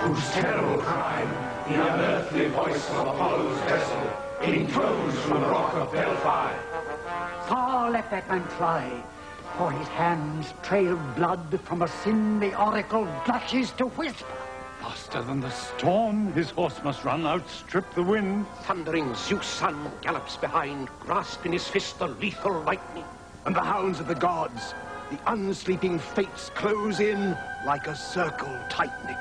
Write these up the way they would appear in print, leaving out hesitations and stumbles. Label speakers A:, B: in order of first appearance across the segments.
A: whose terrible crime the unearthly voice of Apollo's vessel intones from the rock of Delphi.
B: Far let that man fly, for his hands trail blood from a sin the oracle blushes to whisper.
C: Faster than the storm, his horse must run, outstrip the wind.
D: Thundering Zeus' son gallops behind, grasp in his fist the lethal lightning.
E: And the hounds of the gods, the unsleeping fates close in like a circle tightening.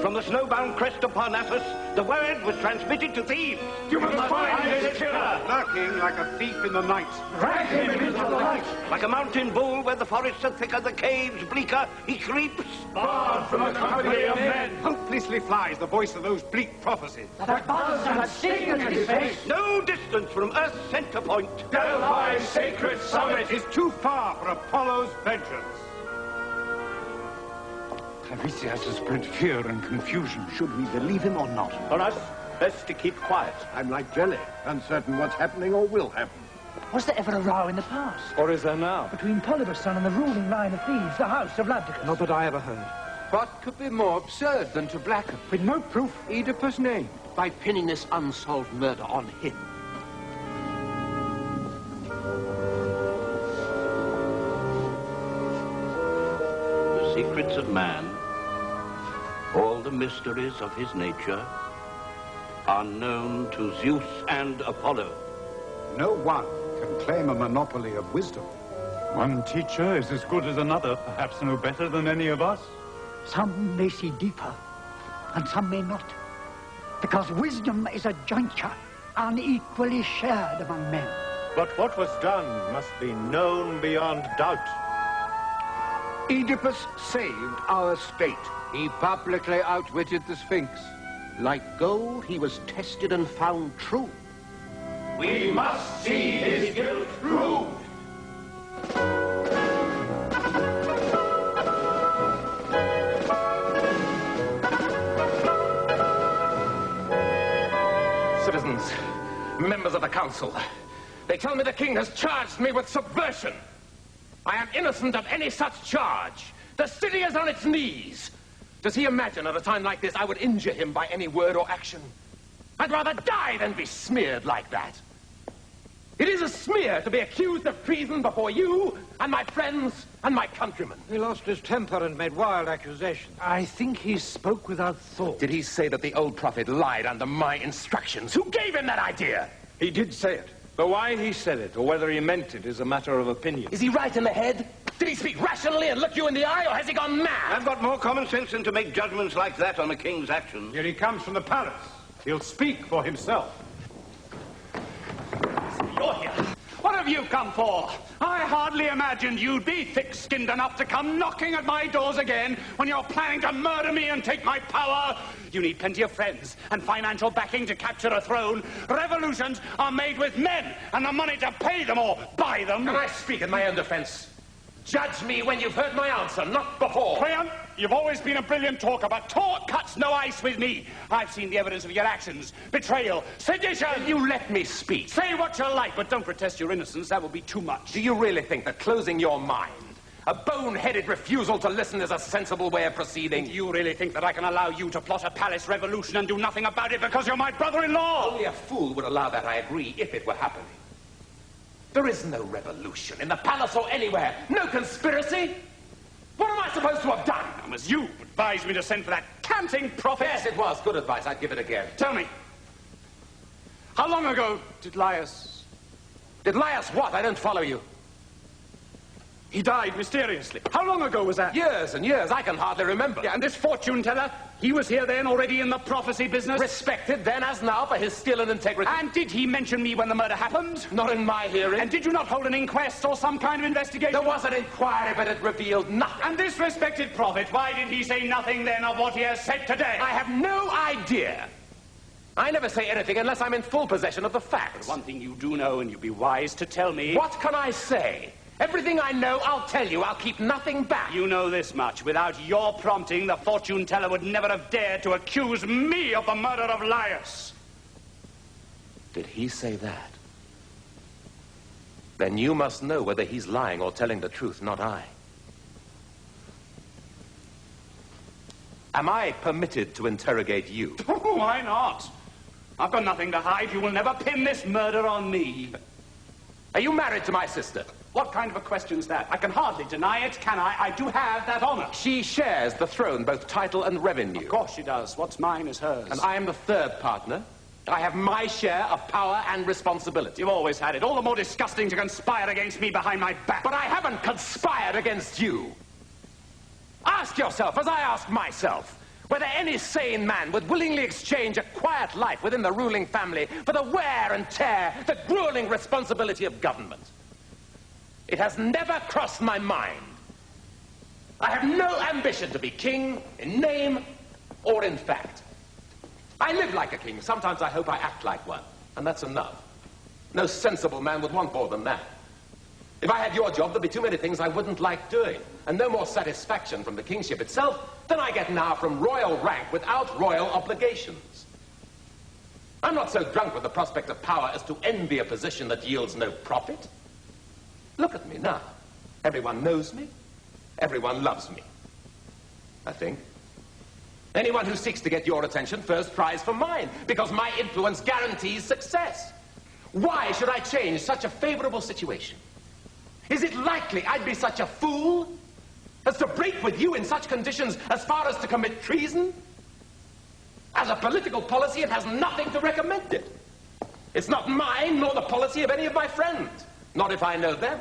D: From the snowbound crest of Parnassus, the word was transmitted to Thebes.
A: You must find this killer!
E: Lurking like a thief in the night.
A: Drag him into the light!
D: Like a mountain bull where the forests are thicker, the caves bleaker, he creeps.
A: Barred from a company of men!
E: Hopelessly flies the voice of those bleak prophecies.
B: That buzz and sting in his face.
D: No distance from Earth's center point.
A: Delphi's sacred summit
E: Is too far for Apollo's vengeance.
C: Tiresias has spread fear and confusion.
E: Should we believe him or not?
D: For us, best to keep quiet.
E: I'm like jelly, uncertain what's happening or will happen.
F: Was there ever a row in the past?
C: Or is there now?
F: Between Polybus' son and the ruling line of Thebes, the house of Labdacus?
E: Not that I ever heard.
G: What could be more absurd than to blacken,
B: With no proof.
G: Oedipus' name?
D: By pinning this unsolved murder on him. The secrets of man, all the mysteries of his nature, are known to Zeus and Apollo.
E: No one can claim a monopoly of wisdom.
C: One teacher is as good as another, perhaps no better than any of us.
B: Some may see deeper, and some may not. Because wisdom is a jointure unequally shared among men.
H: But what was done must be known beyond doubt.
E: Oedipus saved our state.
G: He publicly outwitted the Sphinx.
D: Like gold, he was tested and found true.
A: We must see his guilt proved.
I: Citizens, members of the council, they tell me the king has charged me with subversion. I am innocent of any such charge. The city is on its knees. Does he imagine at a time like this I would injure him by any word or action? I'd rather die than be smeared like that. It is a smear to be accused of treason before you and my friends and my countrymen.
G: He lost his temper and made wild accusations.
E: I think he spoke without thought.
I: Did he say that the old prophet lied under my instructions? Who gave him that idea?
H: He did say it. But why he said it, or whether he meant it, is a matter of opinion.
I: Is he right in the head? Did he speak rationally and look you in the eye, or has he gone mad?
D: I've got more common sense than to make judgments like that on a king's actions.
E: Here he comes from the palace. He'll speak for himself.
I: You're here.
J: What have you come for? I hardly imagined you'd be thick-skinned enough to come knocking at my doors again when you're planning to murder me and take my power. You need plenty of friends and financial backing to capture a throne. Revolutions are made with men and the money to pay them or buy them.
I: Can I speak in my own defense? Judge me when you've heard my answer, not before.
J: Priam, you've always been a brilliant talker, but talk cuts no ice with me. I've seen the evidence of your actions. Betrayal, sedition.
I: You let me speak.
J: Say what you like, but don't protest your innocence. That will be too much.
I: Do you really think that closing your mind, a bone-headed refusal to listen, is a sensible way of proceeding?
J: Do you really think that I can allow you to plot a palace revolution and do nothing about it because you're my brother-in-law?
I: Only a fool would allow that, I agree, if it were happening. There is no revolution in the palace or anywhere. No conspiracy. What am I supposed to have done?
J: As you advised me to send for that canting prophet.
I: Yes, it was. Good advice. I'd give it again.
J: Tell me, how long ago did Laius...
I: Did Laius what? I don't follow you.
J: He died mysteriously. How long ago was that?
I: Years and years. I can hardly remember.
J: Yeah, and this fortune teller, he was here then, already in the prophecy business?
I: Respected then as now for his skill and integrity.
J: And did he mention me when the murder happened?
I: Not in my hearing.
J: And did you not hold an inquest or some kind of investigation?
I: There was an inquiry, but it revealed nothing.
J: And this respected prophet, why did he say nothing then of what he has said today?
I: I have no idea. I never say anything unless I'm in full possession of the facts.
J: But one thing you do know, and you'd be wise to tell me.
I: What can I say? Everything I know, I'll tell you. I'll keep nothing back.
J: You know this much. Without your prompting, the fortune teller would never have dared to accuse me of the murder of Laius.
I: Did he say that? Then you must know whether he's lying or telling the truth, not I. Am I permitted to interrogate you?
J: Why not? I've got nothing to hide. You will never pin this murder on me.
I: Are you married to my sister?
J: What kind of a question's that? I can hardly deny it, can I? I do have that honor.
I: She shares the throne, both title and revenue.
J: Of course she does. What's mine is hers.
I: And I am the third partner. I have my share of power and responsibility.
J: You've always had it. All the more disgusting to conspire against me behind my back.
I: But I haven't conspired against you. Ask yourself, as I ask myself, whether any sane man would willingly exchange a quiet life within the ruling family for the wear and tear, the grueling responsibility of government. It has never crossed my mind. I have no ambition to be king in name or in fact. I live like a king. Sometimes I hope I act like one, and that's enough. No sensible man would want more than that. If I had your job, there'd be too many things I wouldn't like doing, and no more satisfaction from the kingship itself than I get now from royal rank without royal obligations. I'm not so drunk with the prospect of power as to envy a position that yields no profit. Look at me now. Everyone knows me. Everyone loves me. I think. Anyone who seeks to get your attention first tries for mine, because my influence guarantees success. Why should I change such a favorable situation? Is it likely I'd be such a fool as to break with you in such conditions as far as to commit treason? As a political policy, it has nothing to recommend it. It's not mine, nor the policy of any of my friends. Not if I know them.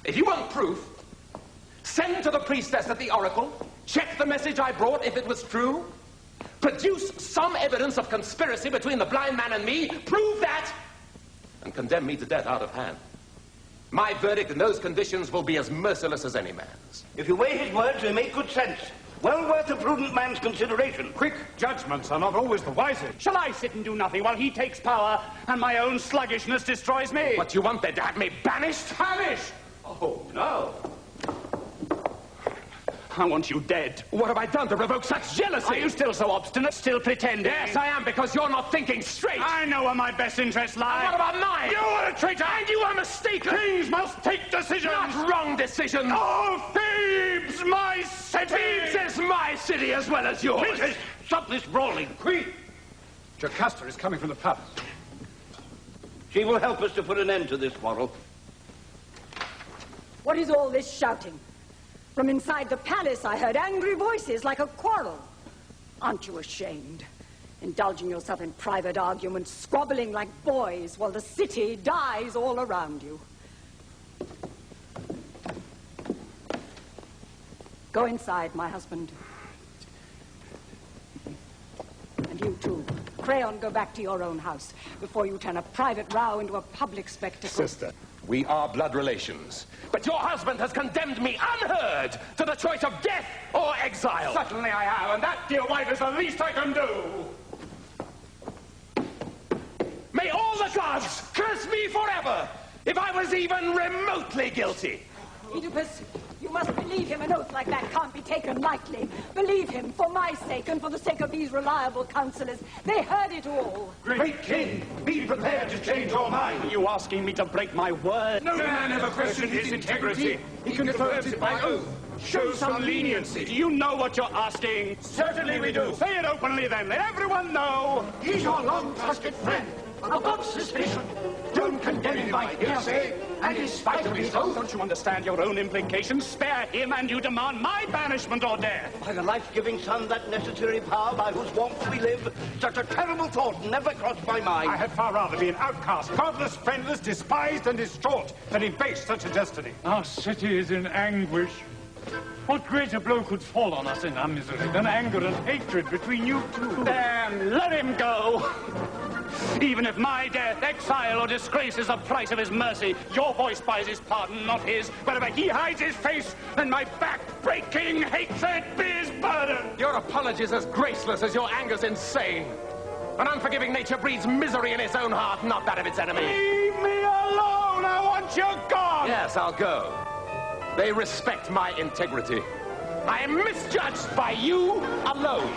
I: If you want proof, send to the priestess at the oracle, check the message I brought if it was true, produce some evidence of conspiracy between the blind man and me, prove that, and condemn me to death out of hand. My verdict in those conditions will be as merciless as any man's.
K: If you weigh his words, they make good sense. Well worth a prudent man's consideration.
C: Quick judgments are not always the wisest.
J: Shall I sit and do nothing while he takes power and my own sluggishness destroys me?
I: What you want then, to have me banished?
J: Banished? Oh, no. I want you dead.
I: What have I done to provoke such jealousy?
J: Are you still so obstinate, still pretending?
I: Yes, I am, because you're not thinking straight.
J: I know where my best interests lie.
I: And what about mine?
J: You are a traitor!
I: And you are mistaken!
J: Kings must take decisions!
I: Not wrong decisions!
J: Oh, Thebes, my city!
I: Thebes is my city as well as yours!
K: Princess, stop this brawling.
C: Queen! Jocasta is coming from the palace.
K: She will help us to put an end to this quarrel.
L: What is all this shouting? From inside the palace, I heard angry voices like a quarrel. Aren't you ashamed? Indulging yourself in private arguments, squabbling like boys, while the city dies all around you. Go inside, my husband. And you too. Crayon, go back to your own house before you turn a private row into a public spectacle.
I: Sister, we are blood relations. But your husband has condemned me unheard to the choice of death or exile.
J: Certainly I have, and that, dear wife, is the least I can do.
I: May all the gods curse me forever if I was even remotely guilty.
L: Oedipus, you must believe him. An oath like that can't be taken lightly. Believe him, for my sake and for the sake of these reliable counselors. They heard it all.
A: Great king, be prepared to change your mind.
J: Are you asking me to break my word?
A: No man ever questioned his integrity. He confirms it by oath. Show some leniency.
J: Do you know what you're asking?
A: Certainly we do.
J: Say it openly then. Let everyone know.
A: He's your long-trusted friend. Above suspicion. Don't condemn him by hearsay, and in spite of his oath.
J: Don't you understand your own implications? Spare him and you demand my banishment or death.
K: By the life-giving sun, that necessary power by whose warmth we live, such a terrible thought never crossed my mind.
C: I had far rather be an outcast, godless, friendless, despised and distraught, than in face such a destiny. Our city is in anguish. What greater blow could fall on us in our misery than anger and hatred between you two?
J: Then let him go. Even if my death, exile, or disgrace is the price of his mercy, your voice buys his pardon, not his. Wherever he hides his face, then my back-breaking hatred be his burden.
I: Your apology is as graceless as your anger's insane. An unforgiving nature breeds misery in its own heart, not that of its enemy.
J: Leave me alone! I want you gone!
I: Yes, I'll go. They respect my integrity. I am misjudged by you alone.